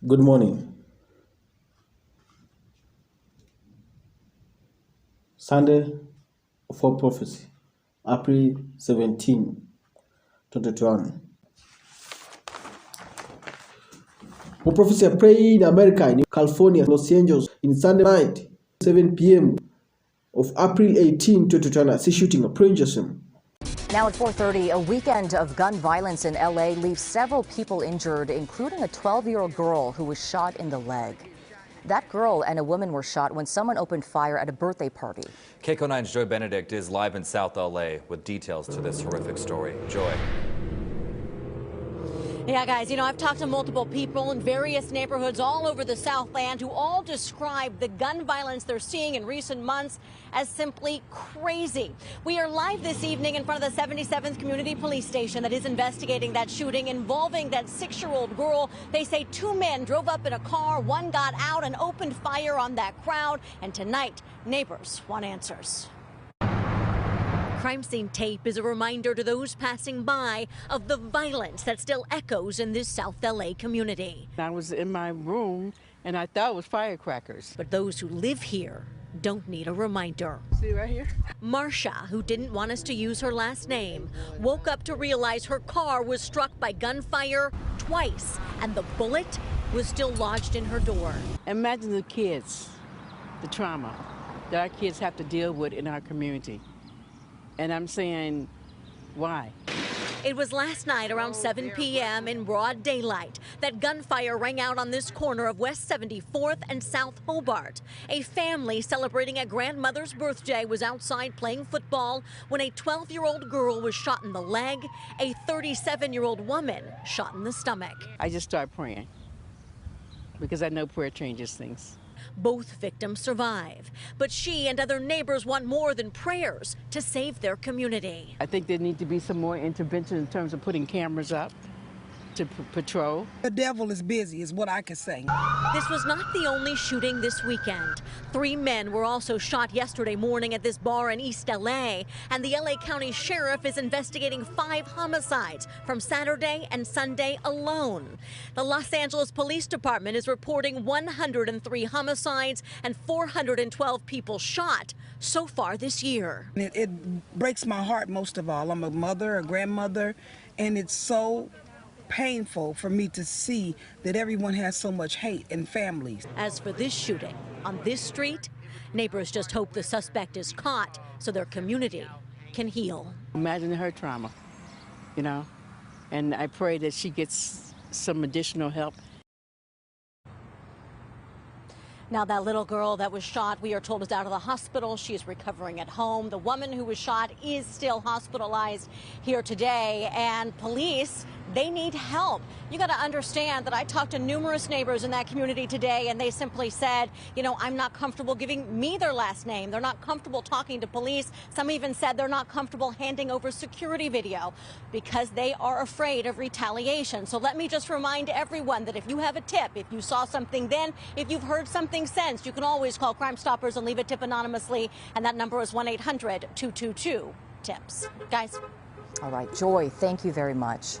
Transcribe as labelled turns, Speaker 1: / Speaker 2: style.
Speaker 1: Good morning. Sunday for prophecy, April 17, 2021. For prophecy, I pray in America, in California, Los Angeles, in Sunday night, 7 p.m. of April 18, 2021. I see shooting a prayer Jason.
Speaker 2: Now at 4:30, a weekend of gun violence in LA leaves several people injured, including a 12-year-old girl who was shot in the leg. That girl and a woman were shot when someone opened fire at a birthday party.
Speaker 3: KCO9's Joy Benedict is live in South LA with details to this horrific story. Joy.
Speaker 4: Yeah, guys, I've talked to multiple people in various neighborhoods all over the Southland who all describe the gun violence they're seeing in recent months as simply crazy. We are live this evening in front of the 77th Community Police Station that is investigating that shooting involving that 6-year-old girl. They say 2 men drove up in a car, one got out and opened fire on that crowd. And tonight, neighbors want answers. Crime scene tape is a reminder to those passing by of the violence that still echoes in this South LA community.
Speaker 5: I was in my room and I thought it was firecrackers.
Speaker 4: But those who live here don't need a reminder.
Speaker 5: See right here?
Speaker 4: Marcia, who didn't want us to use her last name, woke up to realize her car was struck by gunfire twice and the bullet was still lodged in her door.
Speaker 5: Imagine the kids, the trauma that our kids have to deal with in our community. And I'm saying, why?
Speaker 4: It was last night around 7 p.m. in broad daylight that gunfire rang out on this corner of West 74th and South Hobart. A family celebrating a grandmother's birthday was outside playing football when a 12-year-old girl was shot in the leg, a 37-year-old woman shot in the stomach.
Speaker 5: I just start praying because I know prayer changes things.
Speaker 4: Both victims survive, but she and other neighbors want more than prayers to save their community.
Speaker 5: I think there need to be some more intervention in terms of putting cameras up to patrol.
Speaker 6: The devil is busy, is what I can say.
Speaker 4: This was not the only shooting this weekend. 3 men were also shot yesterday morning at this bar in East LA, and the LA County Sheriff is investigating 5 homicides from Saturday and Sunday alone. The Los Angeles Police Department is reporting 103 homicides and 412 people shot so far this year.
Speaker 6: It breaks my heart most of all. I'm a mother, a grandmother, and it's so painful for me to see that everyone has so much hate in families.
Speaker 4: As for this shooting on this street, neighbors just hope the suspect is caught so their community can heal.
Speaker 5: Imagine her trauma, and I pray that she gets some additional help.
Speaker 4: Now, that little girl that was shot, we are told, is out of the hospital. She is recovering at home. The woman who was shot is still hospitalized here today, and police, they need help. You got to understand that I talked to numerous neighbors in that community today, and they simply said, I'm not comfortable giving me their last name. They're not comfortable talking to police. Some even said they're not comfortable handing over security video because they are afraid of retaliation. So let me just remind everyone that if you have a tip, if you saw something then, if you've heard something since, you can always call Crime Stoppers and leave a tip anonymously, and that number is 1-800-222-TIPS. Guys.
Speaker 2: All right, Joy, thank you very much.